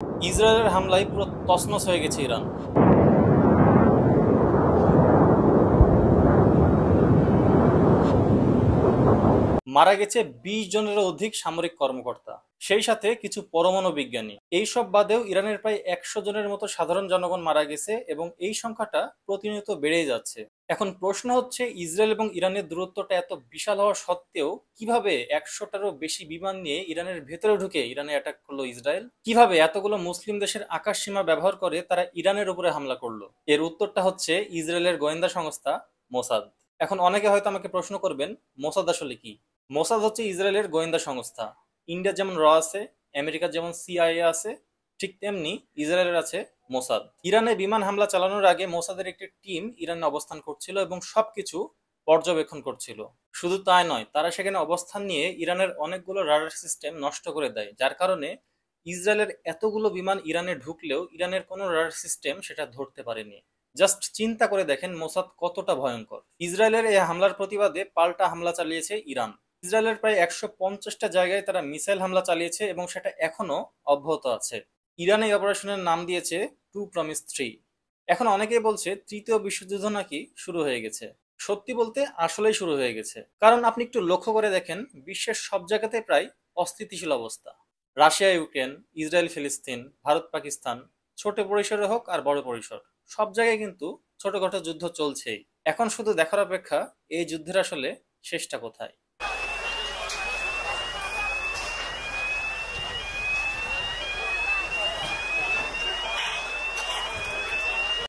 ইসরায়েলের হামলায় পুরো তছনছ হয়ে গেছে ইরান। মারা গেছে ২০ জনেরও অধিক সামরিক কর্মকর্তা, সেই সাথে কিছু পরমাণু বিজ্ঞানী। এইসব বাদেও ইরানের প্রায় ১০০ জনের মতো সাধারণ জনগণ মারা গেছে এবং এই সংখ্যাটা প্রতিনিয়ত বেড়েই যাচ্ছে। এখন প্রশ্ন হচ্ছে, ইসরায়েল এবং ইরানের দূরত্বটা এত বিশাল হওয়া সত্ত্বেও কিভাবে ১০০টারও বেশি বিমান নিয়ে ইরানের ভেতরে ঢুকে ইরানে অ্যাটাক করলো ইসরায়েল? কিভাবে এতগুলো মুসলিম দেশের আকাশ সীমা ব্যবহার করে তারা ইরানের উপরে হামলা করলো? এর উত্তরটা হচ্ছে ইসরায়েলের গোয়েন্দা সংস্থা মোসাদ। এখন অনেকে হয়তো আমাকে প্রশ্ন করবেন, মোসাদ আসলে কি? মোসাদ হচ্ছে ইসরায়েলের গোয়েন্দা সংস্থা। ইন্ডিয়া যেমন র আছে, আমেরিকার যেমন সিআইএ আছে, ঠিক তেমনি ইসরায়েলের আছে মোসাদ। ইরানে বিমান হামলা চালানোর আগে মোসাদের একটি টিম ইরানে অবস্থান করছিল এবং সবকিছু পর্যবেক্ষণ করছিল। শুধু তাই নয়, তারা সেখানে অবস্থান নিয়ে ইরানের অনেকগুলো রাডার সিস্টেম নষ্ট করে দেয়, যার কারণে ইসরায়েলের এতগুলো বিমান ইরানে ঢুকলেও ইরানের কোনো রাডার সিস্টেম সেটা ধরতে পারেনি। জাস্ট চিন্তা করে দেখেন মোসাদ কতটা ভয়ঙ্কর। ইসরায়েলের এই হামলার প্রতিবাদে পাল্টা হামলা চালিয়েছে ইরান। ইসরায়েলের প্রায় ১৫০টা জায়গায় তারা মিসাইল হামলা চালিয়েছে এবং সেটা এখনো অব্যাহত আছে। ইরান এই অপারেশনের নাম দিয়েছে টু প্রমিস 3। এখন অনেকেই বলছে তৃতীয় বিশ্বযুদ্ধ নাকি শুরু হয়ে গেছে। সত্যি বলতে আসলেই শুরু হয়ে গেছে, কারণ আপনি একটু লক্ষ্য করে দেখেন, বিশ্বের সব জায়গাতে প্রায় অস্থিতিশীল অবস্থা। রাশিয়া ইউক্রেন, ইসরায়েল ফিলিস্তিন, ভারত পাকিস্তান, ছোট পরিসরে হোক আর বড় পরিসর, সব জায়গায় কিন্তু ছোটখাটো যুদ্ধ চলছেই। এখন শুধু দেখার অপেক্ষা এই যুদ্ধের আসলে শেষটা কোথায়।